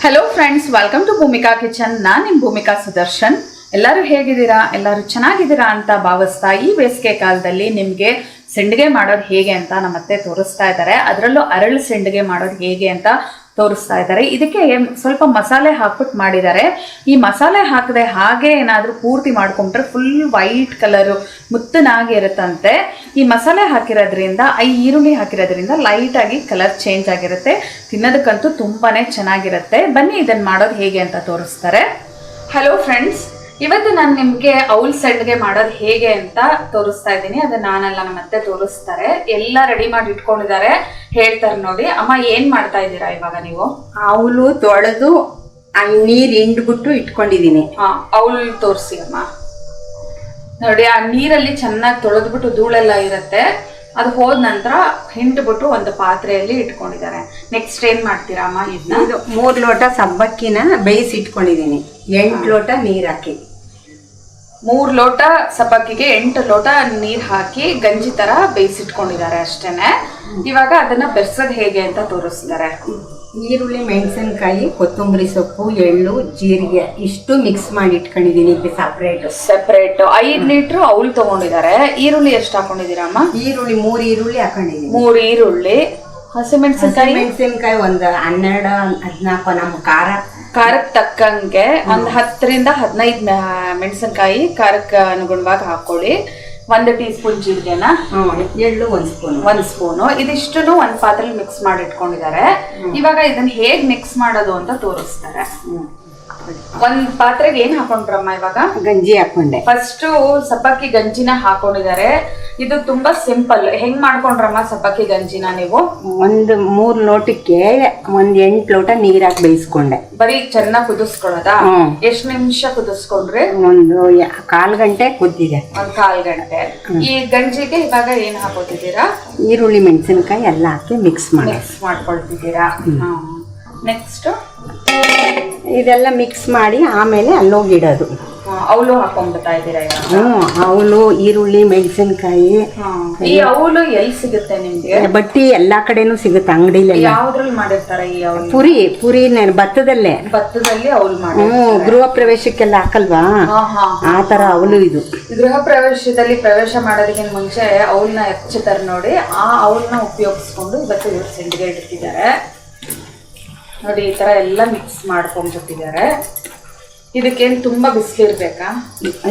Hello friends, welcome to Bhumika Kitchen. ನಾನು ನಿಮ್ಮ ಭೂಮಿಕಾ ಸುದರ್ಶನ್. ಎಲ್ಲರೂ ಹೇಗಿದ್ದೀರಾ? ಎಲ್ಲರೂ ಚೆನ್ನಾಗಿದ್ದೀರಾ ಅಂತ ಭಾವಿಸ್ತಾ ಈ ಬೇಸಿಗೆ ಕಾಲದಲ್ಲಿ ನಿಮಗೆ ಸಂಡಿಗೆ ಮಾಡೋದು ಹೇಗೆ ಅಂತ ನಮ್ಮ ಅತ್ತೆ ತೋರಿಸ್ತಾ ಇದ್ದಾರೆ. ಅದರಲ್ಲೂ ಅರಳು ಸಂಡಿಗೆ ಮಾಡೋದು ಹೇಗೆ ಅಂತ ತೋರಿಸ್ತಾ ಇದ್ದಾರೆ. ಇದಕ್ಕೆ ಸ್ವಲ್ಪ ಮಸಾಲೆ ಹಾಕ್ಬಿಟ್ಟು ಮಾಡಿದ್ದಾರೆ. ಈ ಮಸಾಲೆ ಹಾಕದೆ ಹಾಗೆ ಏನಾದರೂ ಪೂರ್ತಿ ಮಾಡ್ಕೊಂಡ್ರೆ ಫುಲ್ ವೈಟ್ ಕಲರು ಮುತ್ತನಾಗಿ ಇರುತ್ತಂತೆ. ಈ ಮಸಾಲೆ ಹಾಕಿರೋದ್ರಿಂದ ಈರುಳ್ಳಿ ಹಾಕಿರೋದ್ರಿಂದ ಲೈಟಾಗಿ ಕಲರ್ ಚೇಂಜ್ ಆಗಿರುತ್ತೆ. ತಿನ್ನೋದಕ್ಕಂತೂ ತುಂಬಾ ಚೆನ್ನಾಗಿರುತ್ತೆ. ಬನ್ನಿ ಇದನ್ನು ಮಾಡೋದು ಹೇಗೆ ಅಂತ ತೋರಿಸ್ತಾರೆ. ಹಲೋ ಫ್ರೆಂಡ್ಸ್, ಇವತ್ತು ನಾನು ನಿಮಗೆ ಔಲ್ ಸಂಡಿಗೆ ಮಾಡೋದು ಹೇಗೆ ಅಂತ ತೋರಿಸ್ತಾ ಇದ್ದೀನಿ. ಅದನ್ನ ನಾನೆಲ್ಲ ನಮ್ಮ ಅತ್ತೆ ತೋರಿಸ್ತಾರೆ. ಎಲ್ಲ ರೆಡಿ ಮಾಡಿ ಇಟ್ಕೊಂಡಿದ್ದಾರೆ. ಹೇಳ್ತಾರೆ ನೋಡಿ. ಅಮ್ಮ ಏನ್ ಮಾಡ್ತಾ ಇದ್ದೀರಾ ಇವಾಗ ನೀವು? ಅವಳು ತೊಳೆದು ನೀರ್ ಹಿಂಡ್ಬಿಟ್ಟು ಇಟ್ಕೊಂಡಿದೀನಿ. ಔಲ್ ತೋರಿಸಿ ಅಮ್ಮ. ನೋಡಿ, ಆ ನೀರಲ್ಲಿ ಚೆನ್ನಾಗಿ ತೊಳೆದ್ಬಿಟ್ಟು ಧೂಳೆಲ್ಲ ಇರುತ್ತೆ. ಅದು ಹೋದ ನಂತರ ಹಿಂಡ್ಬಿಟ್ಟು ಒಂದು ಪಾತ್ರೆಯಲ್ಲಿ ಇಟ್ಕೊಂಡಿದ್ದಾರೆ. ನೆಕ್ಸ್ಟ್ ಏನ್ ಮಾಡ್ತೀರಾ ಅಮ್ಮ? ಇದನ್ನ 3 ಲೋಟ ಸಬ್ಬಕ್ಕಿನ ಬೇಯಿಸಿ ಇಟ್ಕೊಂಡಿದೀನಿ. 8 ಲೋಟ ನೀರ್ ಹಾಕಿ 3 ಲೋಟ ಸಬ್ಬಕ್ಕಿಗೆ 8 ಲೋಟ ನೀರ್ ಹಾಕಿ ಗಂಜಿ ತರ ಬೇಯಿಸಿಟ್ಕೊಂಡಿದ್ದಾರೆ ಅಷ್ಟೇನೆ. ಇವಾಗ ಅದನ್ನ ಬೆರ್ಸೋದು ಹೇಗೆ ಅಂತ ತೋರಿಸ್ತಾರೆ. ಈರುಳ್ಳಿ, ಮೆಣಸಿನಕಾಯಿ, ಕೊತ್ತಂಬರಿ ಸೊಪ್ಪು, ಎಳ್ಳು, ಜೀರಿಗೆ ಇಷ್ಟು ಮಿಕ್ಸ್ ಮಾಡಿ ಇಟ್ಕೊಂಡಿದೀನಿ ಸೆಪರೇಟ್. 5 ಲೀಟರ್ ಔಲ್ ತಗೊಂಡಿದ್ದಾರೆ. ಈರುಳ್ಳಿ ಎಷ್ಟು ಹಾಕೊಂಡಿದ್ದೀರಾ ಅಮ್ಮ? ಈರುಳ್ಳಿ 3 ಈರುಳ್ಳಿ ಹಾಕೊಂಡಿದೀನಿ. 3 ಈರುಳ್ಳಿ. ಹಸಿಮೆಣಸಿನಕಾಯಿ ಒಂದು 12-14 ನಮ್ಮ ಖಾರಕ್ಕೆ ತಕ್ಕಂಗೆ ಒಂದು 10 ರಿಂದ 15 ಮೆಣಸಿನಕಾಯಿ ಖಾರಕ್ಕೆ ಅನುಗುಣವಾಗಿ ಹಾಕೊಳ್ಳಿ. 1 ಟೀ ಸ್ಪೂನ್ ಜೀರಿಗೆನ, ಎಳ್ಳು 1 ಸ್ಪೂನು ಇದಿಷ್ಟು ಒಂದು ಪಾತ್ರೆಯಲ್ಲಿ ಮಿಕ್ಸ್ ಮಾಡಿ ಇಟ್ಕೊಂಡಿದ್ದಾರೆ. ಇವಾಗ ಇದನ್ನ ಹೇಗ್ ಮಿಕ್ಸ್ ಮಾಡೋದು ಅಂತ ತೋರಿಸ್ತಾರೆ. ಒಂದ್ ಪಾತ್ರೆಗೆ ಏನ್ ಹಾಕೊಂಡ್ರಮ್ಮ? ಇವಾಗ ಗಂಜಿ ಹಾಕೊಂಡೆ. ಫಸ್ಟ್ ಸಬ್ಬಕ್ಕಿ ಗಂಜಿನ ಹಾಕೊಂಡಿದ್ದಾರೆ. ಇದು ತುಂಬಾ ಸಿಂಪಲ್. ಹೆಂಗ್ ಮಾಡ್ಕೊಂಡ್ರಮ್ಮ ಸಬ್ಬಕ್ಕಿ ಗಂಜಿನ ನೀವು? 3 ಲೋಟಕ್ಕೆ 8 ಲೋಟ ನೀರಾಗಿ ಬೇಯಿಸ್ಕೊಂಡೆ. ಬರೀ ಚೆನ್ನಾಗಿ ಕುದಿಸ್ಕೊಳ್ಳೋದಾ? ಎಷ್ಟ್ ನಿಮಿಷ ಕುದಿಸ್ಕೊಂಡ್ರಿ? ಒಂದು 1/4 ಗಂಟೆ ಕುದ್ದಿದೆ. 1/4 ಗಂಟೆ. ಈ ಗಂಜಿಗೆ ಇವಾಗ ಏನ್ ಹಾಕೋತಿದ್ದೀರಾ? ಈರುಳ್ಳಿ, ಮೆಣಸಿನಕಾಯಿ ಎಲ್ಲ ಹಾಕಿ ಮಿಕ್ಸ್ ಮಾಡ್ಕೊಳ್ತಿದ್ದೀರಾ. ನೆಕ್ಸ್ಟ್ ಇದೆಲ್ಲ ಮಿಕ್ಸ್ ಮಾಡಿ ಆಮೇಲೆ ಅಲ್ಲೋಗಿಡೋದು. ಅವಳು ಹಾಕೊಂಡ್ಬಿಡ್ತಾ ಇದ್ದೀರಾ? ಅವಳು, ಈರುಳ್ಳಿ, ಮೆಣಸಿನಕಾಯಿ. ಈ ಅವಳು ಎಲ್ಲಿ ಸಿಗುತ್ತೆ ನಿಮ್ಗೆ? ಬಟ್ಟಿ ಎಲ್ಲಾ ಕಡೆನೂ ಸಿಗುತ್ತೆ ಅಂಗಡಿಲಿ. ಯಾವ್ದ್ರಲ್ಲಿ ಮಾಡಿರ್ತಾರೆ ಈ ಅವಳು? ಪುರಿ ಭತ್ತದಲ್ಲಿ ಅವಳು ಮಾಡಿ. ಗೃಹ ಪ್ರವೇಶಕ್ಕೆಲ್ಲ ಹಾಕಲ್ವಾ, ಆ ತರ ಅವಳು. ಇದು ಗೃಹ ಪ್ರವೇಶದಲ್ಲಿ ಪ್ರವೇಶ ಮಾಡೋದಕ್ಕಿಂತ ಮುಂಚೆ ಅವಳನ್ನ ಹೆಚ್ಚುತ್ತಾರೆ ನೋಡಿ. ಆ ಅವಳನ್ನ ಉಪಯೋಗಿಸ್ಕೊಂಡು ಇವತ್ತು ಇವ್ರು ಸಂಡಿಗೆ ಇಡ್ತಿದ್ದಾರೆ ನೋಡಿ. ಈ ತರ ಎಲ್ಲ ಮಿಕ್ಸ್ ಮಾಡ್ಕೊಂಡ್ಬಿಟ್ಟಿದ್ದಾರೆ. ಇದಕ್ಕೇನು ತುಂಬಾ ಬಿಸಿಲಿರ್ಬೇಕಾ?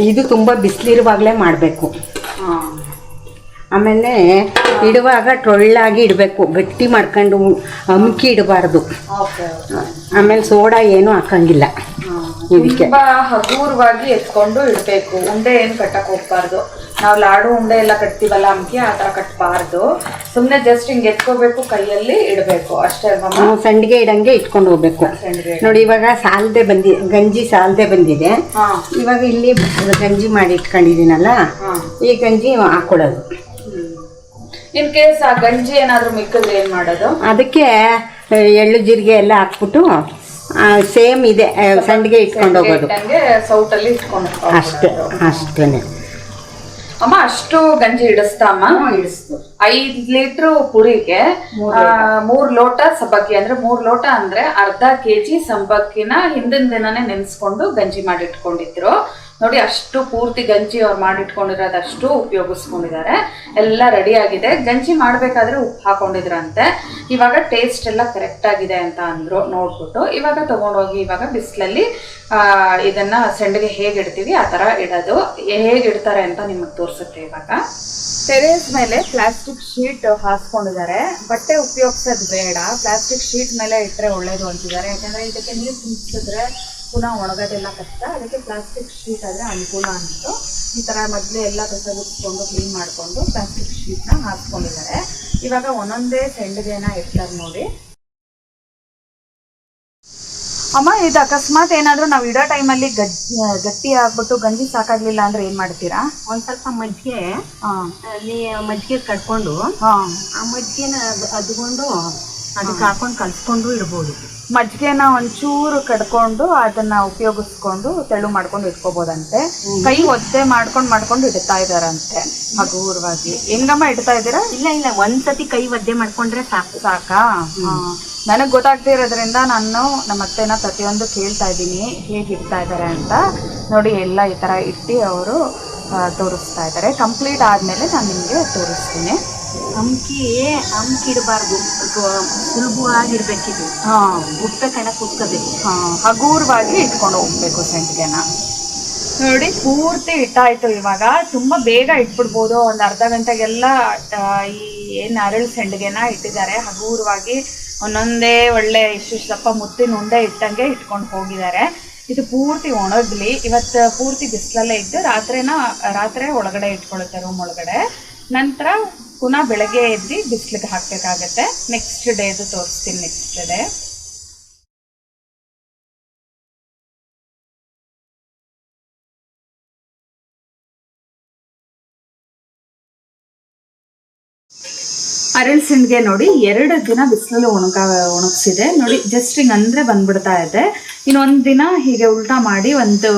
ಇದು ತುಂಬಾ ಬಿಸಿಲಿರುವಾಗಲೇ ಮಾಡಬೇಕು. ಆಮೇಲೆ ಇಡುವಾಗ ಟೊಳ್ಳಾಗಿ ಇಡಬೇಕು. ಗಟ್ಟಿ ಮಾಡ್ಕೊಂಡು ಅಮುಕಿ ಇಡಬಾರ್ದು. ಆಮೇಲೆ ಸೋಡಾ ಏನು ಹಾಕಂಗಿಲ್ಲ. ತುಂಬಾ ಹಗೂರವಾಗಿ ಎತ್ಕೊಂಡು ಇಡಬೇಕು. ಉಂಡೆ ಏನು ಕಟ್ಟಕ್ ಹೋಗ್ಬಾರ್ದು. ನಾವು ಲಾಡು ಉಂಡೆ ಎಲ್ಲ ಕಟ್ತೀವಲ್ಲ ಅಮ್ಕಿ, ಆ ತರ ಕಟ್ಬಾರ್ದು. ಸುಮ್ನೆ ಜಸ್ಟ್ ಹಿಂಗ್ ಎತ್ಕೋಬೇಕು, ಕೈಯಲ್ಲಿ ಇಡಬೇಕು ಅಷ್ಟೇ ಅಲ್ವಾ? ಸಂಡಿಗೆ ಇಡಂಗೆ ಇಟ್ಕೊಂಡು ಹೋಗ್ಬೇಕು ನೋಡಿ. ಇವಾಗ ಗಂಜಿ ಸಾಲದೆ ಬಂದಿದೆ. ಇವಾಗ ಇಲ್ಲಿ ಗಂಜಿ ಮಾಡಿ ಇಟ್ಕೊಂಡಿದೀನಲ್ಲ, ಈ ಗಂಜಿ ಹಾಕೊಳ್ಳೋದು. ಇನ್ ಕೇಸ್ ಆ ಗಂಜಿ ಏನಾದ್ರು ಮಿಕ್ಕಿದ್ರೆ ಏನ್ ಮಾಡೋದು? ಅದಕ್ಕೆ ಎಳ್ಳು, ಜೀರಿಗೆ ಎಲ್ಲ ಹಾಕ್ಬಿಟ್ಟು ಸೇಮ್ ಇದೆ ಸಂಡಿಗೆ ಇಟ್ಕೊಂಡು ಹೋಗೋದು. ಸೌಟಲ್ಲಿ ಇಟ್ಕೊಂಡು ಅಷ್ಟೇನೆ ಅಮ್ಮ. ಅಷ್ಟು ಗಂಜಿ ಇಡಿಸ್ತಾ ಅಮ್ಮ? ಇಡಿಸ್ತು. 5 ಲೀಟರ್ ಪುರಿಗೆ 3 ಲೋಟ ಸಬ್ಬಕ್ಕಿ. ಅಂದ್ರೆ 3 ಲೋಟ ಅಂದ್ರೆ ಅರ್ಧ ಕೆಜಿ ಸಬ್ಬಕ್ಕಿನ ಹಿಂದಿನ ದಿನನೇ ನೆನೆಸ್ಕೊಂಡು ಗಂಜಿ ಮಾಡಿ ಇಟ್ಕೊಂಡಿದ್ರು ನೋಡಿ. ಅಷ್ಟು ಪೂರ್ತಿ ಗಂಜಿ ಅವ್ರು ಮಾಡಿಟ್ಕೊಂಡಿರೋದಷ್ಟು ಉಪಯೋಗಿಸ್ಕೊಂಡಿದ್ದಾರೆ. ಎಲ್ಲ ರೆಡಿ ಆಗಿದೆ. ಗಂಜಿ ಮಾಡ್ಬೇಕಾದ್ರೆ ಉಪ್ಪು ಹಾಕೊಂಡಿದ್ರಂತೆ. ಇವಾಗ ಟೇಸ್ಟ್ ಎಲ್ಲ ಕರೆಕ್ಟ್ ಆಗಿದೆ ಅಂತ ಅಂದ್ರು ನೋಡ್ಬಿಟ್ಟು. ಇವಾಗ ತಗೊಂಡೋಗಿ ಇವಾಗ ಬಿಸಿಲಲ್ಲಿ ಇದನ್ನ ಸಂಡಿಗೆ ಹೇಗೆ ಇಡ್ತೀವಿ ಆ ತರ ಇಡೋದು. ಹೇಗೆ ಇಡ್ತಾರೆ ಅಂತ ನಿಮಗೆ ತೋರಿಸುತ್ತೆ. ಇವಾಗ ಟೆರೇಸ್ ಮೇಲೆ ಪ್ಲಾಸ್ಟಿಕ್ ಶೀಟ್ ಹಾಸ್ಕೊಂಡಿದ್ದಾರೆ. ಬಟ್ಟೆ ಉಪಯೋಗಿಸೋದು ಬೇಡ, ಪ್ಲಾಸ್ಟಿಕ್ ಶೀಟ್ ಮೇಲೆ ಇಟ್ಟರೆ ಒಳ್ಳೇದು ಅಂತಿದ್ದಾರೆ. ಯಾಕಂದ್ರೆ ಇದಕ್ಕೆ ನೀರು ತುಂಬಿಸಿದ್ರೆ ಪುನಃ ಒಣಗೋದೆಲ್ಲ ಕಷ್ಟ. ಅದಕ್ಕೆ ಪ್ಲಾಸ್ಟಿಕ್ ಶೀಟ್ ಆದರೆ ಅನುಕೂಲ ಅಂತು ಈ ಥರ ಮೊದಲೇ ಎಲ್ಲ ಕಸಗುಚ್ಕೊಂಡು ಕ್ಲೀನ್ ಮಾಡಿಕೊಂಡು ಪ್ಲಾಸ್ಟಿಕ್ ಶೀಟ್ನ ಹಾಕ್ಕೊಂಡಿದ್ದಾರೆ. ಇವಾಗ ಒಂದೊಂದೇ ಸಂಡಿಗೆನ ಇಡ್ತಾರೆ ನೋಡಿ. ಅಮ್ಮ, ಇದು ಅಕಸ್ಮಾತ್ ಏನಾದರೂ ನಾವು ಇಡೋ ಟೈಮಲ್ಲಿ ಗಟ್ಟಿ ಆಗ್ಬಿಟ್ಟು ಗಂಜಿ ಸಾಕಾಗ್ಲಿಲ್ಲ ಅಂದ್ರೆ ಏನು ಮಾಡ್ತೀರಾ? ಒಂದು ಸ್ವಲ್ಪ ಮಜ್ಜಿಗೆ ಕಟ್ಕೊಂಡು ಆ ಮಜ್ಜಿಗೆನ ಅದ್ಕೊಂಡು ಅದಕ್ಕೆ ಹಾಕೊಂಡು ಕಲ್ಸ್ಕೊಂಡು ಇಡ್ಬೋದು. ಮಜ್ಜಿಗೆನ ಒಂಚೂರು ಕಡ್ಕೊಂಡು ಅದನ್ನ ಉಪಯೋಗಿಸ್ಕೊಂಡು ತೆಳು ಮಾಡ್ಕೊಂಡು ಇಟ್ಕೋಬೋದಂತೆ. ಕೈ ಒದ್ದೆ ಮಾಡ್ಕೊಂಡು ಇಡ್ತಾ ಇದಾರಂತೆ ಹಗುರವಾಗಿ. ಹೆಂಗಮ್ಮ ಇಡ್ತಾ ಇದ್ದೀರಾ? ಇಲ್ಲ ಒಂದ್ಸತಿ ಕೈ ಒದ್ದೆ ಮಾಡ್ಕೊಂಡ್ರೆ ಸಾಕಾ? ನನಗ್ ಗೊತ್ತಾಗ್ತಾ ಇರೋದ್ರಿಂದ ನಾನು ನಮ್ಮ ಅತ್ತೆನ ಪ್ರತಿಯೊಂದು ಕೇಳ್ತಾ ಇದ್ದೀನಿ ಹೇಗೆ ಇಡ್ತಾ ಇದ್ದಾರೆ ಅಂತ. ನೋಡಿ ಎಲ್ಲ ಈ ತರ ಇಟ್ಟು ಅವರು ತೋರಿಸ್ತಾ ಇದ್ದಾರೆ. ಕಂಪ್ಲೀಟ್ ಆದ್ಮೇಲೆ ನಾನು ನಿಮ್ಗೆ ತೋರಿಸ್ತೀನಿ. ಅಮ್ಕಿ ಇಡಬಾರ್ದು, ಸುಲಭವಾಗಿರ್ಬೇಕಿದು. ಉಪ್ಪೆ ಕಣಕ್ ಉಟ್ಕೋಬೇಕು. ಹಗೂರವಾಗಿ ಇಟ್ಕೊಂಡು ಹೋಗ್ಬೇಕು ಸಂಡಿಗೆನ. ನೋಡಿ ಪೂರ್ತಿ ಇಟ್ಟಾಯ್ತು. ಇವಾಗ ತುಂಬಾ ಬೇಗ ಇಟ್ಬಿಡ್ಬೋದು. ಒಂದು ಅರ್ಧ ಗಂಟೆಗೆಲ್ಲ ಈ ಏನ್ ಅರಳು ಸಂಡಿಗೆನ ಇಟ್ಟಿದ್ದಾರೆ ಹಗೂರವಾಗಿ. ಒಂದೊಂದೇ ಒಳ್ಳೆ ಇಷ್ಟು ಸ್ವಲ್ಪ ಮುತ್ತಿನ ಉಂಡೆ ಇಟ್ಟಂಗೆ ಇಟ್ಕೊಂಡು ಹೋಗಿದ್ದಾರೆ. ಇದು ಪೂರ್ತಿ ಒಣಗ್ಲಿ. ಇವತ್ತು ಪೂರ್ತಿ ಬಿಸಿಲಲ್ಲೇ ಇದ್ದು ರಾತ್ರಿ ಒಳಗಡೆ ಇಟ್ಕೊಳ್ಳುತ್ತೆ ರೂಮ್ ಒಳಗಡೆ. ನಂತರ ಪುನಃ ಬೆಳಗ್ಗೆ ಎದ್ದು ಬಿಸಿಲಿಗೆ ಹಾಕ್ಬೇಕಾಗತ್ತೆ. ನೆಕ್ಸ್ಟ್ ಡೇದು ತೋರಿಸ್ತೀನಿ. ನೆಕ್ಸ್ಟ್ ಡೇ ಅರಳು ಸಂಡಿಗೆ ನೋಡಿ 2 ದಿನ ಬಿಸಿಲಲ್ಲಿ ಒಣಗಿಸಿದೆ. ನೋಡಿ ಜಸ್ಟ್ ಹಿಂಗೆ ಅಂದರೆ ಬಂದ್ಬಿಡ್ತಾ ಇದೆ. ಇನ್ನೊಂದು ದಿನ ಹೀಗೆ ಉಲ್ಟಾ ಮಾಡಿ ಒಂದು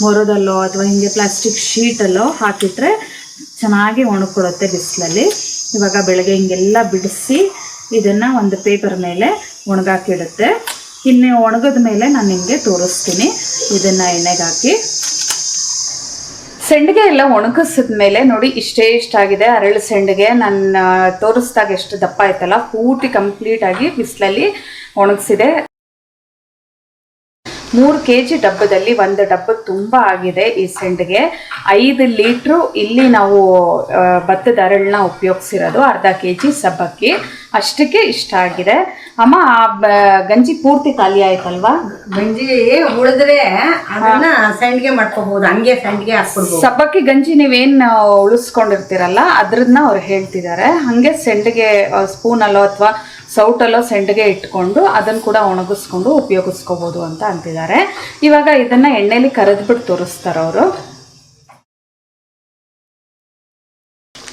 ಮೊರದಲ್ಲೋ ಅಥವಾ ಹಿಂಗೆ ಪ್ಲಾಸ್ಟಿಕ್ ಶೀಟಲ್ಲೋ ಹಾಕಿಟ್ರೆ ಚೆನ್ನಾಗಿ ಒಣಕೊಡುತ್ತೆ ಬಿಸಿಲಲ್ಲಿ. ಇವಾಗ ಬೆಳಗ್ಗೆ ಹಿಂಗೆಲ್ಲ ಬಿಡಿಸಿ ಇದನ್ನು ಒಂದು ಪೇಪರ್ ಮೇಲೆ ಒಣಗಾಕಿಡುತ್ತೆ. ಇನ್ನು ಒಣಗಿದ ಮೇಲೆ ನಾನು ನಿಮಗೆ ತೋರಿಸ್ತೀನಿ. ಇದನ್ನು ಎಣ್ಣೆಗೆ ಹಾಕಿ ಸಂಡಿಗೆ ಎಲ್ಲ ಒಣಗಿಸಿದ ಮೇಲೆ ನೋಡಿ ಇಷ್ಟಾಗಿದೆ ಅರಳು ಸಂಡಿಗೆ. ನಾನು ತೋರಿಸಿದಾಗ ಎಷ್ಟು ದಪ್ಪ ಆಯ್ತಲ್ಲ, ಪೂರ್ತಿ ಕಂಪ್ಲೀಟ್ ಆಗಿ ಬಿಸಿಲಲ್ಲಿ ಒಣಗಿಸಿದೆ. 3 kg ಡಬ್ಬದಲ್ಲಿ 1 ಡಬ್ಬ ತುಂಬ ಆಗಿದೆ ಈ ಸಂಡಿಗೆ. 5 ಲೀಟ್ರು ಇಲ್ಲಿ ನಾವು ಭತ್ತದ ಅರಳನ್ನ ಉಪಯೋಗಿಸಿರೋದು. ಅರ್ಧ kg ಸಬ್ಬಕ್ಕಿ ಅಷ್ಟಕ್ಕೆ ಇಷ್ಟ ಆಗಿದೆ. ಅಮ್ಮ ಗಂಜಿ ಪೂರ್ತಿ ಖಾಲಿ ಆಯ್ತಲ್ವಾ? ಗಂಜಿ ಉಳಿದ್ರೆ ಅದನ್ನ ಸಂಡಿಗೆ ಮಾಡ್ಕೋಬಹುದು, ಹಂಗೆ ಸಂಡಿಗೆ ಹಾಕ್ಬಿಡ್ಬೋದು. ಸಬ್ಬಕ್ಕಿ ಗಂಜಿ ನೀವೇನ್ ಉಳಿಸ್ಕೊಂಡಿರ್ತೀರಲ್ಲ ಅದ್ರನ್ನ ಅವ್ರು ಹೇಳ್ತಿದ್ದಾರೆ. ಹಂಗೆ ಸಂಡಿಗೆ ಸ್ಪೂನಲ್ಲೋ ಅಥವಾ ಸೌಟಲ್ಲೋ ಸಂಡಿಗೆ ಇಟ್ಕೊಂಡು ಅದನ್ನ ಕೂಡ ಒಣಗಿಸ್ಕೊಂಡು ಉಪಯೋಗಿಸ್ಕೋಬಹುದು ಅಂತ ಅಂತಿದ್ದಾರೆ. ಇವಾಗ ಇದನ್ನ ಎಣ್ಣೆಲಿ ಕರೆದ್ಬಿಟ್ಟು ತೋರಿಸ್ತಾರೆ ಅವರು.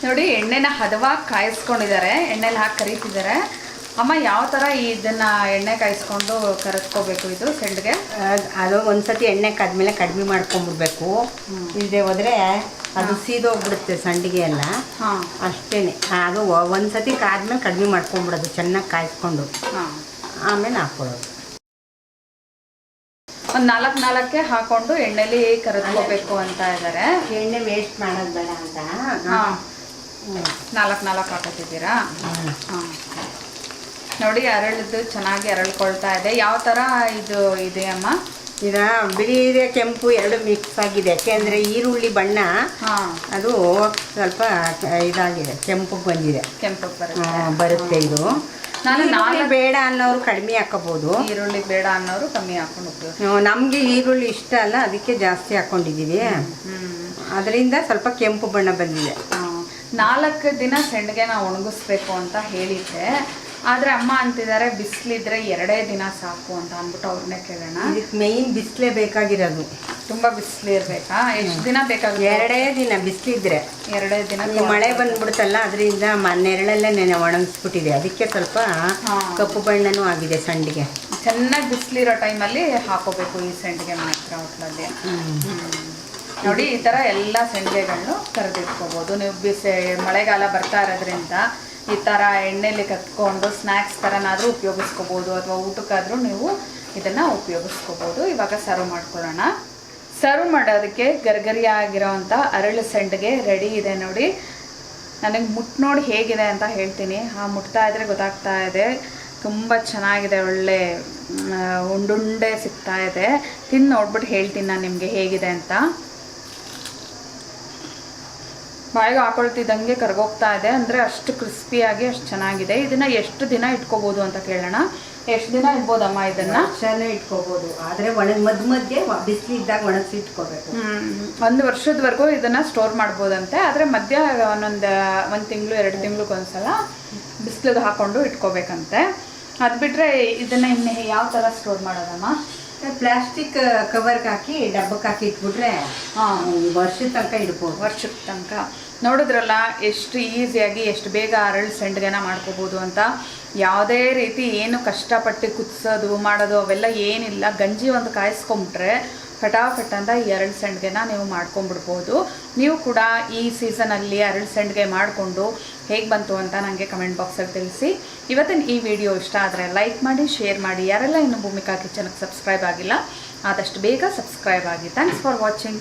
ನೋಡಿ ಎಣ್ಣೆನ ಹದವಾಗಿ ಕಾಯಿಸ್ಕೊಂಡಿದ್ದಾರೆ, ಎಣ್ಣೆಲಿ ಹಾಕಿ ಕರಿತಿದ್ದಾರೆ. ಅಮ್ಮ ಯಾವ ಥರ ಇದನ್ನ ಎಣ್ಣೆ ಕಾಯಿಸ್ಕೊಂಡು ಕರೆದ್ಕೋಬೇಕು ಇದು ಸಂಡಿಗೆ? ಅದು ಒಂದ್ಸತಿ ಎಣ್ಣೆ ಕಾದ್ಮೇಲೆ ಕಡಿಮೆ ಮಾಡ್ಕೊಂಡ್ಬಿಡ್ಬೇಕು. ಇಲ್ಲದೆ ಹೋದ್ರೆ ಅದು ಸೀದೋಗ್ಬಿಡುತ್ತೆ ಸಂಡಿಗೆ ಎಲ್ಲ. ಅಷ್ಟೇನೆ. ಅದು ಒಂದ್ಸತಿ ಕಾದ್ಮೇಲೆ ಕಡಿಮೆ ಮಾಡ್ಕೊಂಡ್ಬಿಡೋದು, ಚೆನ್ನಾಗಿ ಕಾಯಿಸ್ಕೊಂಡು ಆಮೇಲೆ ಹಾಕ್ಕೊಳ್ಳೋದು. ಒಂದು 4 ಹಾಕೊಂಡು ಎಣ್ಣೆಲಿ ಕರೆದ್ಕೋಬೇಕು ಅಂತ ಇದ್ದಾರೆ. ಎಣ್ಣೆ ವೇಸ್ಟ್ ಮಾಡೋದು ಬೇಡ ಅಂತ 4 ಹಾಕೋತಿದ್ದೀರಾ? ನೋಡಿ ಅರಳಿದ್ದು ಚೆನ್ನಾಗಿ ಅರಳ್ಕೊಳ್ತಾ ಇದೆ. ಯಾವ ಥರ ಇದು ಇದೆ ಅಮ್ಮ? ಈಗ ಬಿಳಿ ಇದೆ, ಕೆಂಪು ಎರಡು ಮಿಕ್ಸ್ ಆಗಿದೆ. ಯಾಕೆಂದರೆ ಈರುಳ್ಳಿ ಬಣ್ಣ ಅದು ಸ್ವಲ್ಪ ಇದಾಗಿದೆ, ಕೆಂಪು ಬಂದಿದೆ. ಕೆಂಪು ಬರುತ್ತೆ ಇದು. ನಾನು ಬೇಡ ಅನ್ನೋರು ಕಡಿಮೆ ಹಾಕೋಬಹುದು, ಈರುಳ್ಳಿ ಬೇಡ ಅನ್ನೋರು ಕಮ್ಮಿ ಹಾಕೊಂಡು. ನಮಗೆ ಈರುಳ್ಳಿ ಇಷ್ಟ ಅಲ್ಲ, ಅದಕ್ಕೆ ಜಾಸ್ತಿ ಹಾಕೊಂಡಿದ್ದೀವಿ. ಅದರಿಂದ ಸ್ವಲ್ಪ ಕೆಂಪು ಬಣ್ಣ ಬಂದಿದೆ. 4 ದಿನ ಸಂಡಿಗೆನ ಒಣಗಿಸ್ಬೇಕು ಅಂತ ಹೇಳಿದ್ದೆ. ಆದರೆ ಅಮ್ಮ ಅಂತಿದ್ದಾರೆ ಬಿಸಿಲಿದ್ರೆ 2 ದಿನ ಸಾಕು ಅಂತ ಅಂದ್ಬಿಟ್ಟು ಅವ್ರನ್ನೇ ಕೇಳೋಣ. ಇದಕ್ಕೆ ಮೇಯ್ನ್ ಬಿಸಿಲೇ ಬೇಕಾಗಿರೋದು. ತುಂಬ ಬಿಸಿಲು ಇರಬೇಕಾ? ಎಷ್ಟು ದಿನ ಬೇಕಾಗುತ್ತೆ? 2 ದಿನ ಬಿಸಿಲಿದ್ರೆ. 2 ದಿನ. ಮಳೆ ಬಂದ್ಬಿಡುತ್ತಲ್ಲ, ಅದರಿಂದ ನೆರಳಲ್ಲೇ ನೆನೆ ಒಣಗಿಸ್ಬಿಟ್ಟಿದೆ. ಅದಕ್ಕೆ ಸ್ವಲ್ಪ ಕಪ್ಪು ಬಣ್ಣನೂ ಆಗಿದೆ ಸಂಡಿಗೆ. ಚೆನ್ನಾಗಿ ಬಿಸಿಲಿರೋ ಟೈಮಲ್ಲಿ ಹಾಕೋಬೇಕು ಈ ಸಂಡಿಗೆ ಮಾತ್ರ ಹೋಟ್ಲಲ್ಲಿ. ನೋಡಿ ಈ ಥರ ಎಲ್ಲ ಸಂಡಿಗೆಗಳನ್ನು ಕರೆದಿಟ್ಕೋಬೋದು ನೀವು. ಮಳೆಗಾಲ ಬರ್ತಾ ಇರೋದ್ರಿಂದ ಈ ಥರ ಎಣ್ಣೆಲಿ ಕತ್ಕೊಂಡು ಸ್ನ್ಯಾಕ್ಸ್ ಥರನಾದರೂ ಉಪಯೋಗಿಸ್ಕೋಬೋದು, ಅಥವಾ ಊಟಕ್ಕಾದರೂ ನೀವು ಇದನ್ನು ಉಪಯೋಗಿಸ್ಕೋಬೋದು. ಇವಾಗ ಸರ್ವ್ ಮಾಡ್ಕೊಳ್ಳೋಣ. ಸರ್ವ್ ಮಾಡೋದಕ್ಕೆ ಗರಿಗರಿಯಾಗಿರೋವಂಥ ಅರಳು ಸಂಡಿಗೆ ರೆಡಿ ಇದೆ ನೋಡಿ. ನನಗೆ ನೋಡಿ ಹೇಗಿದೆ ಅಂತ ಹೇಳ್ತೀನಿ. ಮುಟ್ತಾ ಇದ್ರೆ ಗೊತ್ತಾಗ್ತಾ ಇದೆ. ತುಂಬ ಚೆನ್ನಾಗಿದೆ, ಒಳ್ಳೆ ಉಂಡುಂಡೆ ಸಿಗ್ತಾ ಇದೆ. ತಿಂದು ನೋಡ್ಬಿಟ್ಟು ಹೇಳ್ತೀನಿ ನಾನು ನಿಮಗೆ ಹೇಗಿದೆ ಅಂತ. ಬಾಯಿಗೆ ಹಾಕೊಳ್ತಿದ್ದಂಗೆ ಕರ್ಗೋಗ್ತಾ ಇದೆ, ಅಂದರೆ ಅಷ್ಟು ಕ್ರಿಸ್ಪಿಯಾಗಿ ಅಷ್ಟು ಚೆನ್ನಾಗಿದೆ. ಇದನ್ನು ಎಷ್ಟು ದಿನ ಇಟ್ಕೋಬೋದು ಅಂತ ಕೇಳೋಣ. ಎಷ್ಟು ದಿನ ಇಡ್ಬೋದಮ್ಮ ಇದನ್ನು? ಚೆನ್ನಾಗಿ ಇಟ್ಕೋಬೋದು, ಆದರೆ ಮಧ್ಯೆ ಬಿಸಿಲಿದ್ದಾಗ ಒಣಗಿಸಿ ಇಟ್ಕೋಬೇಕು. 1 ವರ್ಷದವರೆಗೂ ಇದನ್ನು ಸ್ಟೋರ್ ಮಾಡ್ಬೋದಂತೆ. ಆದರೆ ಮಧ್ಯ ಒಂದು ತಿಂಗಳು 2 ತಿಂಗಳಿಗೊಂದ್ಸಲ ಬಿಸಿಲಿಗೆ ಹಾಕ್ಕೊಂಡು ಇಟ್ಕೋಬೇಕಂತೆ. ಅದು ಬಿಟ್ಟರೆ ಇದನ್ನು ಇನ್ನು ಯಾವ ಥರ ಸ್ಟೋರ್ ಮಾಡೋದಮ್ಮ? ಪ್ಲಾಸ್ಟಿಕ್ ಕವರ್ಗೆ ಹಾಕಿ ಡಬ್ಬಕ್ಕೆ ಹಾಕಿ ಇಟ್ಬಿಟ್ರೆ ವರ್ಷದ ತನಕ ಇಡ್ಬೋದು. ವರ್ಷದ ತನಕ. ನೋಡಿದ್ರಲ್ಲ ಎಷ್ಟು ಈಸಿಯಾಗಿ ಎಷ್ಟು ಬೇಗ ಅರಳು ಸಂಡಿಗೆನ ಮಾಡ್ಕೋಬೋದು ಅಂತ. ಯಾವುದೇ ರೀತಿ ಏನು ಕಷ್ಟಪಟ್ಟು ಕುದಿಸೋದು ಮಾಡೋದು ಅವೆಲ್ಲ ಏನಿಲ್ಲ. ಗಂಜಿ ಒಂದು ಕಾಯಿಸ್ಕೊಂಬಿಟ್ರೆ ಫಟಾಫಟ್ ಅಂತ ಈ ಅರಳು ಸಂಡಿಗೆನ ನೀವು ಮಾಡ್ಕೊಂಬಿಡ್ಬೋದು. ನೀವು ಕೂಡ ಈ ಸೀಸನಲ್ಲಿ ಅರಳು ಸಂಡಿಗೆ ಮಾಡಿಕೊಂಡು ಹೇಗೆ ಬಂತು ಅಂತ ನನಗೆ ಕಮೆಂಟ್ ಬಾಕ್ಸಲ್ಲಿ ತಿಳಿಸಿ. ಇವತ್ತಿನ ಈ ವಿಡಿಯೋ ಇಷ್ಟ ಆದರೆ ಲೈಕ್ ಮಾಡಿ, ಶೇರ್ ಮಾಡಿ. ಯಾರೆಲ್ಲ ಇನ್ನೂ ಭೂಮಿಕಾ ಕಿಚನ್ಗೆ ಸಬ್ಸ್ಕ್ರೈಬ್ ಆಗಿಲ್ಲ ಆದಷ್ಟು ಬೇಗ ಸಬ್ಸ್ಕ್ರೈಬ್ ಆಗಿ. Thanks for watching.